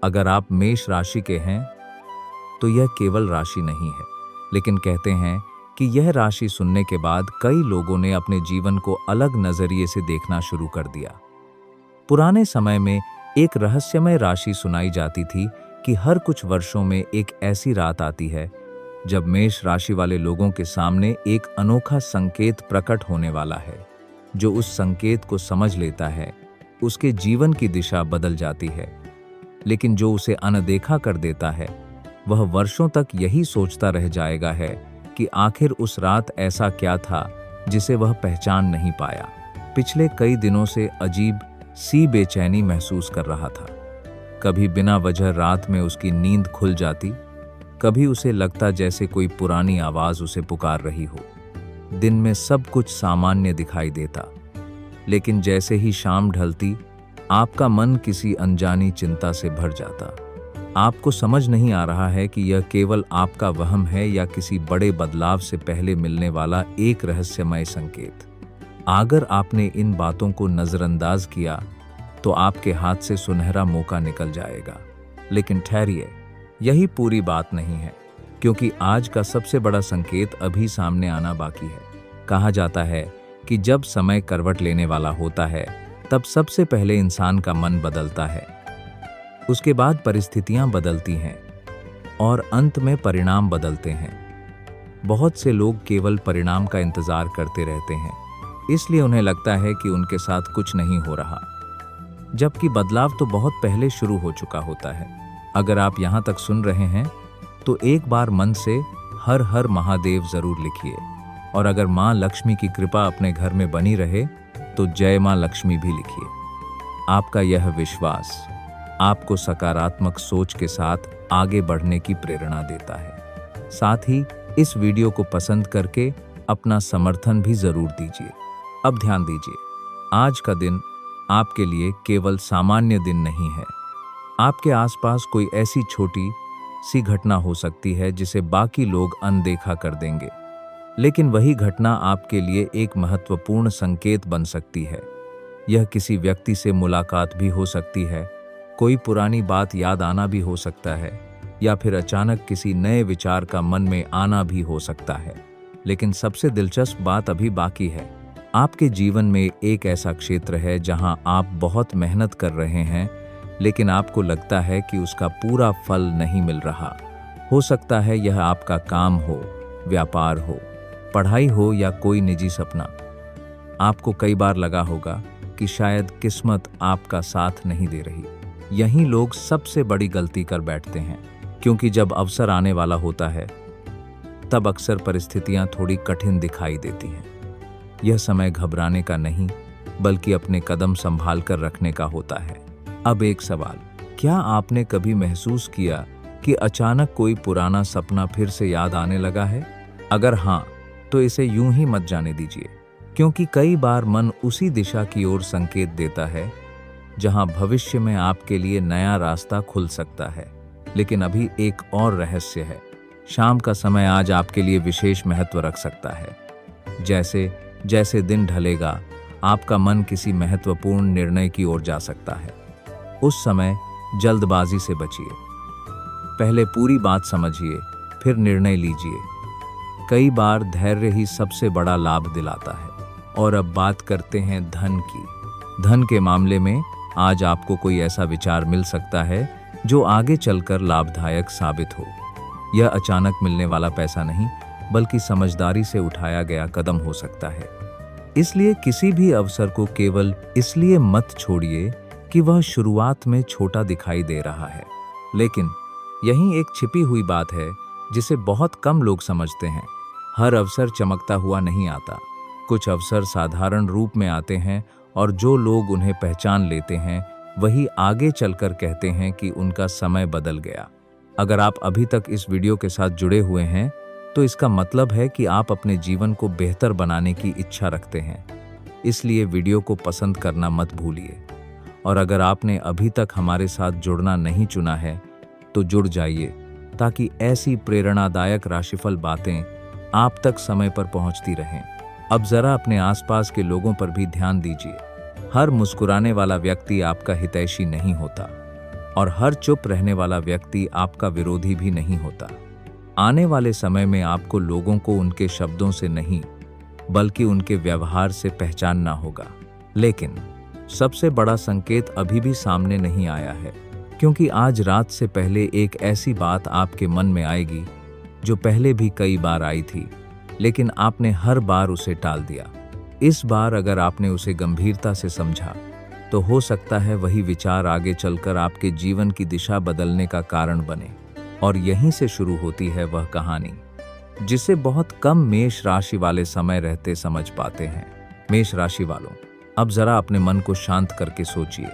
अगर आप मेष राशि के हैं तो यह केवल राशि नहीं है, लेकिन कहते हैं कि यह राशि सुनने के बाद कई लोगों ने अपने जीवन को अलग नजरिए से देखना शुरू कर दिया। पुराने समय में एक रहस्यमय राशि सुनाई जाती थी कि हर कुछ वर्षों में एक ऐसी रात आती है जब मेष राशि वाले लोगों के सामने एक अनोखा संकेत प्रकट होने वाला है। जो उस संकेत को समझ लेता है उसके जीवन की दिशा बदल जाती है, लेकिन जो उसे अनदेखा कर देता है वह वर्षों तक यही सोचता रह जाएगा है कि आखिर उस रात ऐसा क्या था जिसे वह पहचान नहीं पाया। पिछले कई दिनों से अजीब सी बेचैनी महसूस कर रहा था। कभी बिना वजह रात में उसकी नींद खुल जाती, कभी उसे लगता जैसे कोई पुरानी आवाज उसे पुकार रही हो। दिन में सब कुछ सामान्य दिखाई देता, लेकिन जैसे ही शाम ढलती आपका मन किसी अनजानी चिंता से भर जाता। आपको समझ नहीं आ रहा है कि यह केवल आपका वहम है या किसी बड़े बदलाव से पहले मिलने वाला एक रहस्यमय संकेत। अगर आपने इन बातों को नजरअंदाज किया तो आपके हाथ से सुनहरा मौका निकल जाएगा। लेकिन ठहरिए, यही पूरी बात नहीं है, क्योंकि आज का सबसे बड़ा संकेत अभी सामने आना बाकी है। कहा जाता है कि जब समय करवट लेने वाला होता है तब सबसे पहले इंसान का मन बदलता है, उसके बाद परिस्थितियां बदलती हैं और अंत में परिणाम बदलते हैं। बहुत से लोग केवल परिणाम का इंतजार करते रहते हैं, इसलिए उन्हें लगता है कि उनके साथ कुछ नहीं हो रहा, जबकि बदलाव तो बहुत पहले शुरू हो चुका होता है। अगर आप यहाँ तक सुन रहे हैं तो एक बार मन से हर हर महादेव जरूर लिखिए, और अगर माँ लक्ष्मी की कृपा अपने घर में बनी रहे तो जय माँ लक्ष्मी भी लिखिए। आपका यह विश्वास आपको सकारात्मक सोच के साथ आगे बढ़ने की प्रेरणा देता है। साथ ही इस वीडियो को पसंद करके अपना समर्थन भी जरूर दीजिए। अब ध्यान दीजिए, आज का दिन आपके लिए केवल सामान्य दिन नहीं है। आपके आसपास कोई ऐसी छोटी सी घटना हो सकती है जिसे बाकी लोग अनदेखा कर देंगे, लेकिन वही घटना आपके लिए एक महत्वपूर्ण संकेत बन सकती है। यह किसी व्यक्ति से मुलाकात भी हो सकती है, कोई पुरानी बात याद आना भी हो सकता है, या फिर अचानक किसी नए विचार का मन में आना भी हो सकता है। लेकिन सबसे दिलचस्प बात अभी बाकी है। आपके जीवन में एक ऐसा क्षेत्र है जहां आप बहुत मेहनत कर रहे हैं, लेकिन आपको लगता है कि उसका पूरा फल नहीं मिल रहा। हो सकता है यह आपका काम हो, व्यापार हो, पढ़ाई हो या कोई निजी सपना। आपको कई बार लगा होगा कि शायद किस्मत आपका साथ नहीं दे रही। यही लोग सबसे बड़ी गलती कर बैठते हैं, क्योंकि जब अवसर आने वाला होता है तब अक्सर परिस्थितियां थोड़ी कठिन दिखाई देती हैं। यह समय घबराने का नहीं, बल्कि अपने कदम संभाल कर रखने का होता है। अब एक सवाल, क्या आपने कभी महसूस किया कि अचानक कोई पुराना सपना फिर से याद आने लगा है? अगर हाँ, तो इसे यूं ही मत जाने दीजिए, क्योंकि कई बार मन उसी दिशा की ओर संकेत देता है जहां भविष्य में आपके लिए नया रास्ता खुल सकता है। लेकिन अभी एक और रहस्य है। शाम का समय आज आपके लिए विशेष महत्व रख सकता है। जैसे जैसे दिन ढलेगा आपका मन किसी महत्वपूर्ण निर्णय की ओर जा सकता है। उस समय जल्दबाजी से बचिए, पहले पूरी बात समझिए फिर निर्णय लीजिए। कई बार धैर्य ही सबसे बड़ा लाभ दिलाता है। और अब बात करते हैं धन की। धन के मामले में आज आपको कोई ऐसा विचार मिल सकता है जो आगे चलकर लाभदायक साबित हो। यह अचानक मिलने वाला पैसा नहीं, बल्कि समझदारी से उठाया गया कदम हो सकता है। इसलिए किसी भी अवसर को केवल इसलिए मत छोड़िए कि वह शुरुआत में छोटा दिखाई दे रहा है। लेकिन यही एक छिपी हुई बात है जिसे बहुत कम लोग समझते हैं। हर अवसर चमकता हुआ नहीं आता। कुछ अवसर साधारण रूप में आते हैं, और जो लोग उन्हें पहचान लेते हैं वही आगे चलकर कहते हैं कि उनका समय बदल गया। अगर आप अभी तक इस वीडियो के साथ जुड़े हुए हैं तो इसका मतलब है कि आप अपने जीवन को बेहतर बनाने की इच्छा रखते हैं। इसलिए वीडियो को पसंद करना मत भूलिए। और अगर आपने अभी तक हमारे साथ जुड़ना नहीं चुना है तो जुड़ जाइए, ताकि ऐसी प्रेरणादायक राशिफल बातें आप तक समय पर पहुंचती रहें। अब जरा अपने आसपास के लोगों पर भी ध्यान दीजिए। हर मुस्कुराने वाला व्यक्ति आपका हितैषी नहीं होता। और हर चुप रहने वाला व्यक्ति आपका विरोधी भी नहीं होता। आने वाले समय में आपको लोगों को उनके शब्दों से नहीं बल्कि उनके व्यवहार से पहचानना होगा। लेकिन सबसे बड़ा संकेत अभी भी सामने नहीं आया है, क्योंकि आज रात से पहले एक ऐसी बात आपके मन में आएगी जो पहले भी कई बार आई थी, लेकिन आपने हर बार उसे टाल दिया। इस बार अगर आपने उसे गंभीरता से समझा तो हो सकता है वही विचार आगे चलकर आपके जीवन की दिशा बदलने का कारण बने। और यहीं से शुरू होती है वह कहानी जिसे बहुत कम मेष राशि वाले समय रहते समझ पाते हैं। मेष राशि वालों, अब जरा अपने मन को शांत करके सोचिए।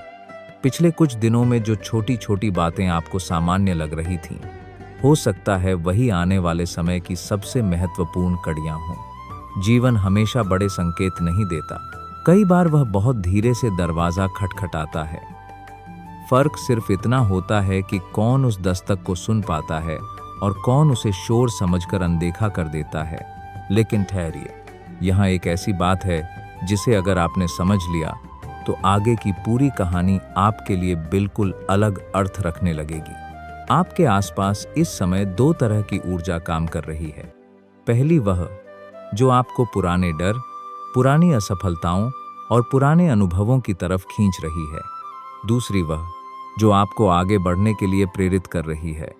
पिछले कुछ दिनों में जो छोटी छोटी बातें आपको सामान्य लग रही थीं, हो सकता है वही आने वाले समय की सबसे महत्वपूर्ण कड़ियां हों। जीवन हमेशा बड़े संकेत नहीं देता, कई बार वह बहुत धीरे से दरवाजा खटखटाता है। फर्क सिर्फ इतना होता है कि कौन उस दस्तक को सुन पाता है और कौन उसे शोर समझकर अनदेखा कर देता है। लेकिन ठहरिए, यहाँ एक ऐसी बात है जिसे अगर आपने समझ लिया तो आगे की पूरी कहानी आपके लिए बिल्कुल अलग अर्थ रखने लगेगी। आपके आसपास इस समय दो तरह की ऊर्जा काम कर रही है। पहली वह जो आपको पुराने डर, पुरानी असफलताओं और पुराने अनुभवों की तरफ खींच रही है। दूसरी वह जो आपको आगे बढ़ने के लिए प्रेरित कर रही है।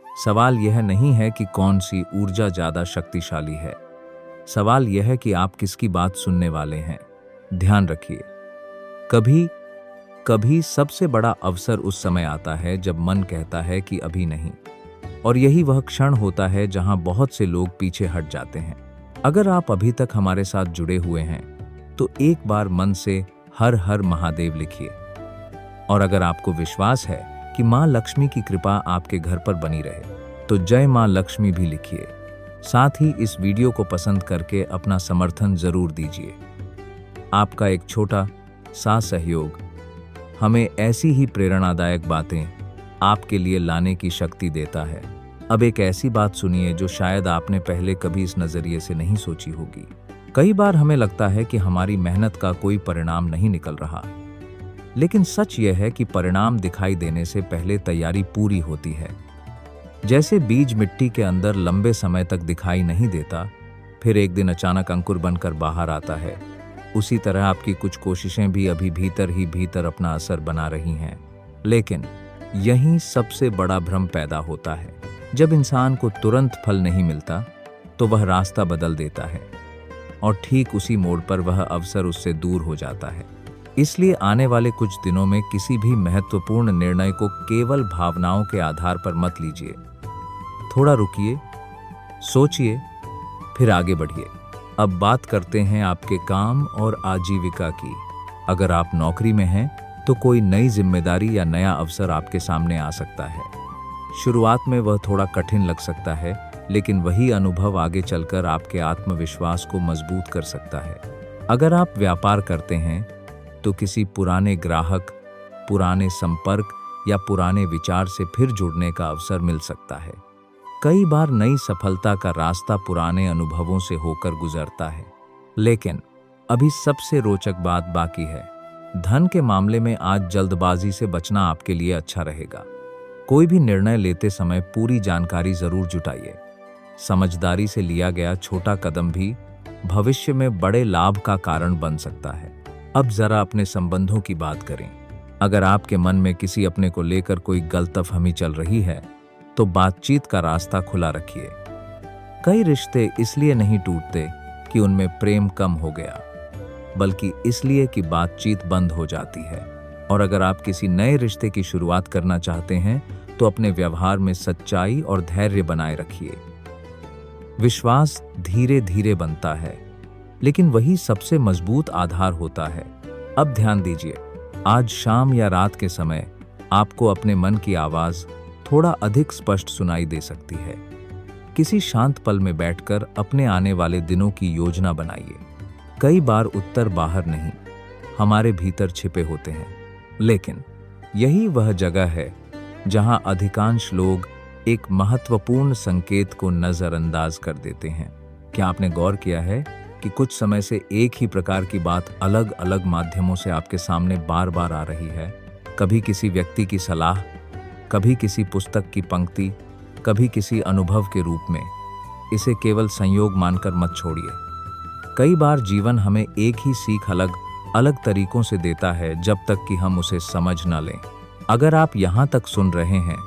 सवाल यह नहीं है कि कौन सी ऊर्जा ज्यादा शक्तिशाली है, सवाल यह है कि आप किसकी बात सुनने वाले हैं। ध्यान रखिए, कभी कभी सबसे बड़ा अवसर उस समय आता है जब मन कहता है कि अभी नहीं, और यही वह क्षण होता है जहां बहुत से लोग पीछे हट जाते हैं। अगर आप अभी तक हमारे साथ जुड़े हुए हैं तो एक बार मन से हर हर महादेव लिखिए। और अगर आपको विश्वास है कि माँ लक्ष्मी की कृपा आपके घर पर बनी रहे तो जय माँ लक्ष्मी भी लिखिए। साथ ही इस वीडियो को पसंद करके अपना समर्थन जरूर दीजिए। आपका एक छोटा सा सहयोग हमें ऐसी ही प्रेरणादायक बातें आपके लिए लाने की शक्ति देता है। अब एक ऐसी बात सुनिए जो शायद आपने पहले कभी इस नजरिए से नहीं सोची होगी। कई बार हमें लगता है कि हमारी मेहनत का कोई परिणाम नहीं निकल रहा, लेकिन सच यह है कि परिणाम दिखाई देने से पहले तैयारी पूरी होती है। जैसे बीज मिट्टी के अंदर लंबे समय तक दिखाई नहीं देता, फिर एक दिन अचानक अंकुर बनकर बाहर आता है, उसी तरह आपकी कुछ कोशिशें भी अभी भीतर ही भीतर अपना असर बना रही हैं। लेकिन यहीं सबसे बड़ा भ्रम पैदा होता है। जब इंसान को तुरंत फल नहीं मिलता तो वह रास्ता बदल देता है और ठीक उसी मोड़ पर वह अवसर उससे दूर हो जाता है। इसलिए आने वाले कुछ दिनों में किसी भी महत्वपूर्ण निर्णय को केवल भावनाओं के आधार पर मत लीजिए। थोड़ा रुकिए, सोचिए, फिर आगे बढ़िए। अब बात करते हैं आपके काम और आजीविका की। अगर आप नौकरी में हैं तो कोई नई जिम्मेदारी या नया अवसर आपके सामने आ सकता है। शुरुआत में वह थोड़ा कठिन लग सकता है, लेकिन वही अनुभव आगे चलकर आपके आत्मविश्वास को मजबूत कर सकता है। अगर आप व्यापार करते हैं तो किसी पुराने ग्राहक, पुराने संपर्क या पुराने विचार से फिर जुड़ने का अवसर मिल सकता है। कई बार नई सफलता का रास्ता पुराने अनुभवों से होकर गुजरता है। लेकिन अभी सबसे रोचक बात बाकी है। धन के मामले में आज जल्दबाजी से बचना आपके लिए अच्छा रहेगा। कोई भी निर्णय लेते समय पूरी जानकारी जरूर जुटाइए। समझदारी से लिया गया छोटा कदम भी भविष्य में बड़े लाभ का कारण बन सकता है। अब जरा अपने संबंधों की बात करें। अगर आपके मन में किसी अपने को लेकर कोई गलतफहमी चल रही है तो बातचीत का रास्ता खुला रखिए। कई रिश्ते इसलिए नहीं टूटते कि उनमें प्रेम कम हो गया, बल्कि इसलिए कि बातचीत बंद हो जाती है। और अगर आप किसी नए रिश्ते की शुरुआत करना चाहते हैं तो अपने व्यवहार में सच्चाई और धैर्य बनाए रखिए। विश्वास धीरे धीरे बनता है, लेकिन वही सबसे मजबूत आधार होता है। अब ध्यान दीजिए, आज शाम या रात के समय आपको अपने मन की आवाज थोड़ा अधिक स्पष्ट सुनाई दे सकती है। किसी शांत पल में बैठकर अपने आने वाले दिनों की योजना बनाइए। कई बार उत्तर बाहर नहीं, हमारे भीतर छिपे होते हैं, लेकिन यही वह जगह है जहां अधिकांश लोग एक महत्वपूर्ण संकेत को नजरअंदाज कर देते हैं। क्या आपने गौर किया है कि कुछ समय से एक ही प्रकार की बात अलग अलग माध्यमों से आपके सामने बार बार आ रही है? कभी किसी व्यक्ति की सलाह, कभी किसी पुस्तक की पंक्ति, कभी किसी अनुभव के रूप में। इसे केवल संयोग मानकर मत छोड़िए। कई बार जीवन हमें एक ही सीख अलग अलग तरीकों से देता है जब तक कि हम उसे समझ न लें। अगर आप यहाँ तक सुन रहे हैं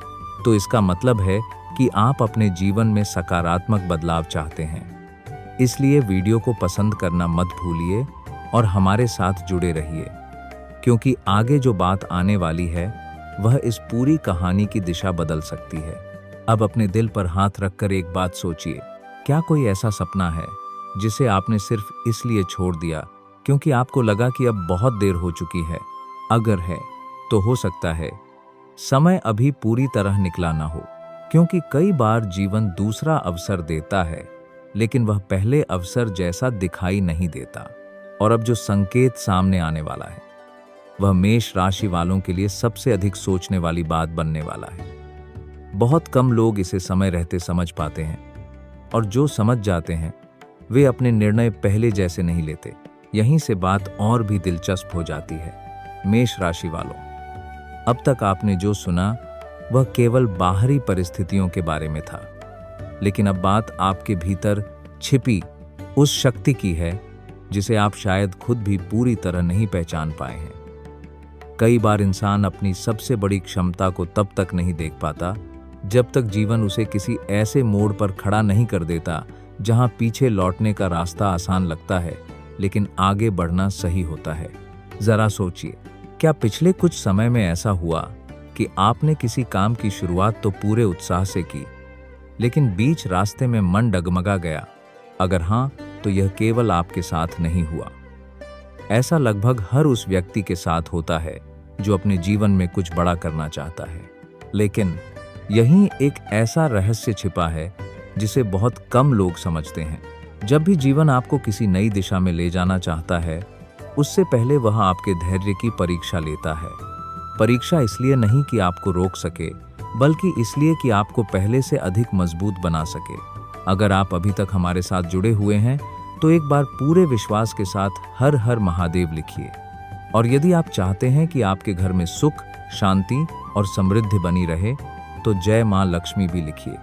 तो इसका मतलब है कि आप अपने जीवन में सकारात्मक बदलाव चाहते हैं। इसलिए वीडियो को पसंद करना मत भूलिए और हमारे साथ जुड़े रहिए, क्योंकि आगे जो बात आने वाली है वह इस पूरी कहानी की दिशा बदल सकती है। अब अपने दिल पर हाथ रखकर एक बात सोचिए, क्या कोई ऐसा सपना है जिसे आपने सिर्फ इसलिए छोड़ दिया क्योंकि आपको लगा कि अब बहुत देर हो चुकी है? अगर है तो हो सकता है समय अभी पूरी तरह निकला ना हो, क्योंकि कई बार जीवन दूसरा अवसर देता है लेकिन वह पहले अवसर जैसा दिखाई नहीं देता। और अब जो संकेत सामने आने वाला है वह मेष राशि वालों के लिए सबसे अधिक सोचने वाली बात बनने वाला है। बहुत कम लोग इसे समय रहते समझ पाते हैं, और जो समझ जाते हैं वे अपने निर्णय पहले जैसे नहीं लेते। यहीं से बात और भी दिलचस्प हो जाती है। मेष राशि वालों, अब तक आपने जो सुना वह केवल बाहरी परिस्थितियों के बारे में था, लेकिन अब बात आपके भीतर छिपी उस शक्ति की है जिसे आप शायद खुद भी पूरी तरह नहीं पहचान पाए हैं। कई बार इंसान अपनी सबसे बड़ी क्षमता को तब तक नहीं देख पाता जब तक जीवन उसे किसी ऐसे मोड़ पर खड़ा नहीं कर देता जहां पीछे लौटने का रास्ता आसान लगता है लेकिन आगे बढ़ना सही होता है। जरा सोचिए, क्या पिछले कुछ समय में ऐसा हुआ कि आपने किसी काम की शुरुआत तो पूरे उत्साह से की, लेकिन बीच रास्ते में मन डगमगा गया? अगर हां, तो यह केवल आपके साथ नहीं हुआ। ऐसा लगभग हर उस व्यक्ति के साथ होता है जो अपने जीवन में कुछ बड़ा करना चाहता है, लेकिन यहीं एक ऐसा रहस्य छिपा है जिसे बहुत कम लोग समझते हैं। जब भी जीवन आपको किसी नई दिशा में ले जाना चाहता है, उससे पहले वह आपके धैर्य की परीक्षा लेता है। परीक्षा इसलिए नहीं कि आपको रोक सके, बल्कि इसलिए कि आपको पहले से अधिक मजबूत बना सके। अगर आप अभी तक हमारे साथ जुड़े हुए हैं तो एक बार पूरे विश्वास के साथ हर हर महादेव लिखिए। और यदि आप चाहते हैं कि आपके घर में सुख, शांति और समृद्धि बनी रहे तो जय मां लक्ष्मी भी लिखिए।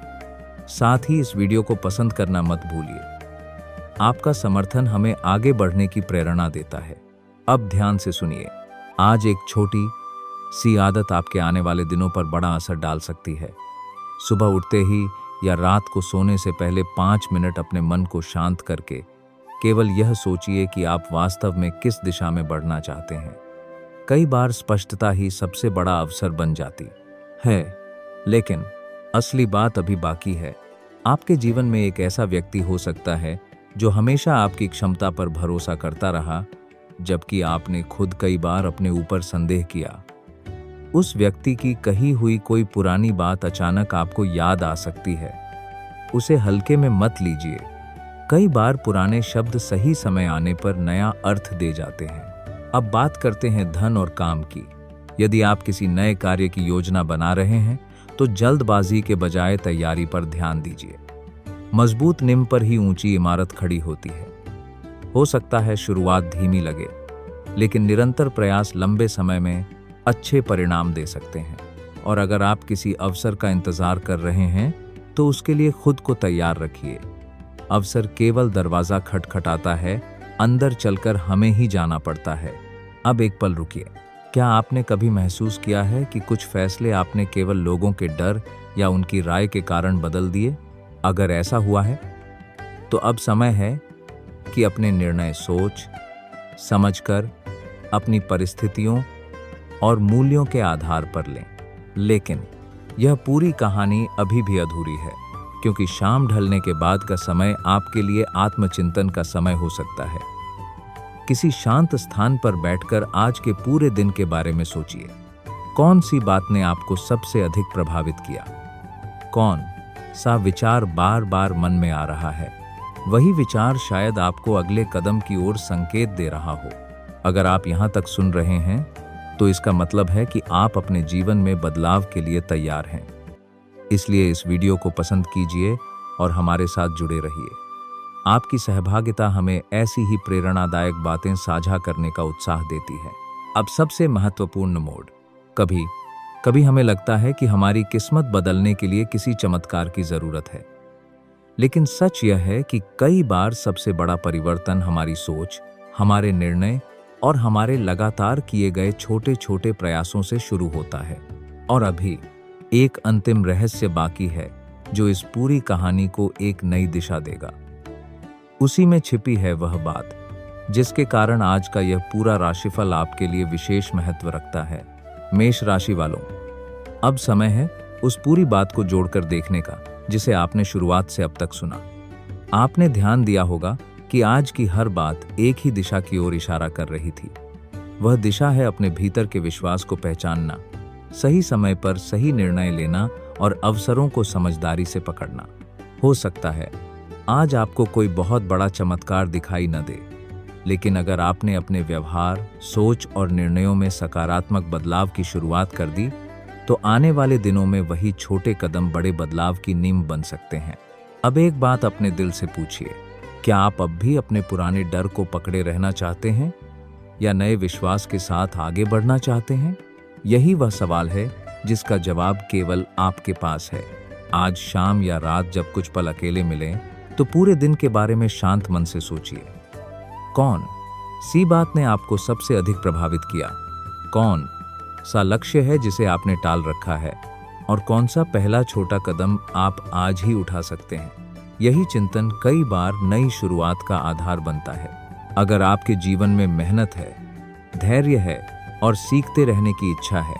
साथ ही इस वीडियो को पसंद करना मत भूलिए। आपका समर्थन हमें आगे बढ़ने की प्रेरणा देता है। अब ध्यान से सुनिए। आज एक छोटी सी आदत आपके आने वाले दिनों पर बड़ा असर डाल सकती है। सुबह उठते ही या रात को सोने से पहले 5 मिनट अपने मन को शांत करके केवल यह सोचिए कि आप वास्तव में किस दिशा में बढ़ना चाहते हैं। कई बार स्पष्टता ही सबसे बड़ा अवसर बन जाती है, लेकिन असली बात अभी बाकी है। आपके जीवन में एक ऐसा व्यक्ति हो सकता है जो हमेशा आपकी क्षमता पर भरोसा करता रहा, जबकि आपने खुद कई बार अपने ऊपर संदेह किया। उस व्यक्ति की कही हुई कोई पुरानी बात अचानक आपको याद आ सकती है। उसे हल्के में मत लीजिए। कई बार पुराने शब्द सही समय आने पर नया अर्थ दे जाते हैं। अब बात करते हैं धन और काम की। यदि आप किसी नए कार्य की योजना बना रहे हैं तो जल्दबाजी के बजाय तैयारी पर ध्यान दीजिए। मजबूत नींव पर ही ऊंची इमारत खड़ी होती है। हो सकता है शुरुआत धीमी लगे, लेकिन निरंतर प्रयास लंबे समय में अच्छे परिणाम दे सकते हैं। और अगर आप किसी अवसर का इंतजार कर रहे हैं तो उसके लिए खुद को तैयार रखिए। अवसर केवल दरवाजा खटखटाता है, अंदर चलकर हमें ही जाना पड़ता है। अब एक पल रुकिए। क्या आपने कभी महसूस किया है कि कुछ फैसले आपने केवल लोगों के डर या उनकी राय के कारण बदल दिए? अगर ऐसा हुआ है तो अब समय है कि अपने निर्णय सोच समझकर अपनी परिस्थितियों और मूल्यों के आधार पर लें। लेकिन यह पूरी कहानी अभी भी अधूरी है, क्योंकि शाम ढलने के बाद का समय आपके लिए आत्मचिंतन का समय हो सकता है। किसी शांत स्थान पर बैठकर आज के पूरे दिन के बारे में सोचिए। कौन सी बात ने आपको सबसे अधिक प्रभावित किया? कौन सा विचार बार बार मन में आ रहा है? वही विचार शायद आपको अगले कदम की ओर संकेत दे रहा हो। अगर आप यहाँ तक सुन रहे हैं तो इसका मतलब है कि आप अपने जीवन में बदलाव के लिए तैयार हैं। इसलिए इस वीडियो को पसंद कीजिए और हमारे साथ जुड़े रहिए। आपकी सहभागिता हमें ऐसी ही प्रेरणादायक बातें साझा करने का उत्साह देती है। अब सबसे महत्वपूर्ण मोड़, कभी कभी हमें लगता है कि हमारी किस्मत बदलने के लिए किसी चमत्कार की जरूरत है, लेकिन सच यह है कि कई बार सबसे बड़ा परिवर्तन हमारी सोच, हमारे निर्णय और हमारे लगातार किए गए छोटे छोटे प्रयासों से शुरू होता है। और अभी एक अंतिम रहस्य बाकी है जो इस पूरी कहानी को एक नई दिशा देगा। उसी में छिपी है वह बात जिसके कारण आज का यह पूरा राशिफल आपके लिए विशेष महत्व रखता है। मेष राशि वालों, अब समय है उस पूरी बात को जोड़कर देखने का जिसे आपने शुरुआत से अब तक सुना। आपने ध्यान दिया होगा कि आज की हर बात एक ही दिशा की ओर इशारा कर रही थी। वह दिशा है अपने भीतर के विश्वास को पहचानना, सही समय पर सही निर्णय लेना और अवसरों को समझदारी से पकड़ना। हो सकता है आज आपको कोई बहुत बड़ा चमत्कार दिखाई न दे, लेकिन अगर आपने अपने व्यवहार, सोच और निर्णयों में सकारात्मक बदलाव की शुरुआत कर दी, तो आने वाले दिनों में वही छोटे कदम बड़े बदलाव की नींव बन सकते हैं। अब एक बात अपने दिल से पूछिए, क्या आप अब भी अपने पुराने डर को पकड़े रहना चाहते हैं या नए विश्वास के साथ आगे बढ़ना चाहते हैं? यही वह सवाल है जिसका जवाब केवल आपके पास है। आज शाम या रात जब कुछ पल अकेले मिलें, तो पूरे दिन के बारे में शांत मन से सोचिए। कौन सी बात ने आपको सबसे अधिक प्रभावित किया? कौन सा लक्ष्य है जिसे आपने टाल रखा है? और कौन सा पहला छोटा कदम आप आज ही उठा सकते हैं? यही चिंतन कई बार नई शुरुआत का आधार बनता है। अगर आपके जीवन में मेहनत है, धैर्य है और सीखते रहने की इच्छा है,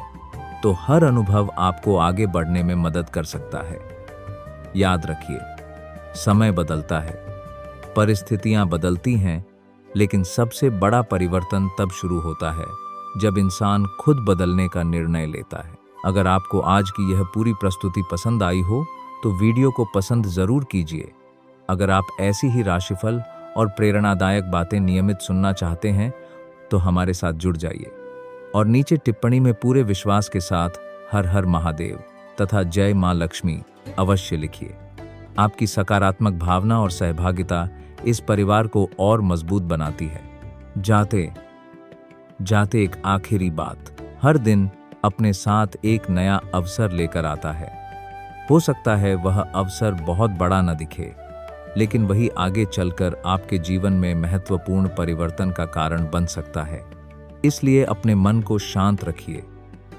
तो हर अनुभव आपको आगे बढ़ने में मदद कर सकता है। याद रखिए, समय बदलता है, परिस्थितियां बदलती हैं, लेकिन सबसे बड़ा परिवर्तन तब शुरू होता है जब इंसान खुद बदलने का निर्णय लेता है। अगर आपको आज की यह पूरी प्रस्तुति पसंद आई हो तो वीडियो को पसंद जरूर कीजिए। अगर आप ऐसी ही राशिफल और प्रेरणादायक बातें नियमित सुनना चाहते हैं तो हमारे साथ जुड़ जाइए और नीचे टिप्पणी में पूरे विश्वास के साथ हर हर महादेव तथा जय मां लक्ष्मी अवश्य लिखिए। आपकी सकारात्मक भावना और सहभागिता इस परिवार को और मजबूत बनाती है। जाते जाते एक आखिरी बात, हर दिन अपने साथ एक नया अवसर लेकर आता है। हो सकता है वह अवसर बहुत बड़ा न दिखे, लेकिन वही आगे चलकर आपके जीवन में महत्वपूर्ण परिवर्तन का कारण बन सकता है। इसलिए अपने मन को शांत रखिए,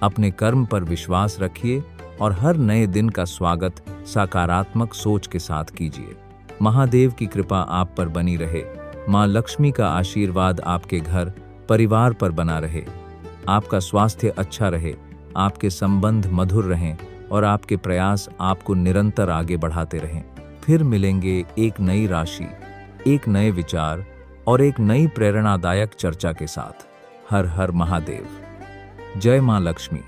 अपने कर्म पर विश्वास रखिए और हर नए दिन का स्वागत सकारात्मक सोच के साथ कीजिए। महादेव की कृपा आप पर बनी रहे। मां लक्ष्मी का आशीर्वाद आपके घर परिवार पर बना रहे। आपका स्वास्थ्य अच्छा रहे, आपके संबंध मधुर रहें और आपके प्रयास आपको निरंतर आगे बढ़ाते रहें। फिर मिलेंगे एक नई राशि, एक नए विचार और एक नई प्रेरणादायक चर्चा के साथ। हर हर महादेव। जय मां लक्ष्मी।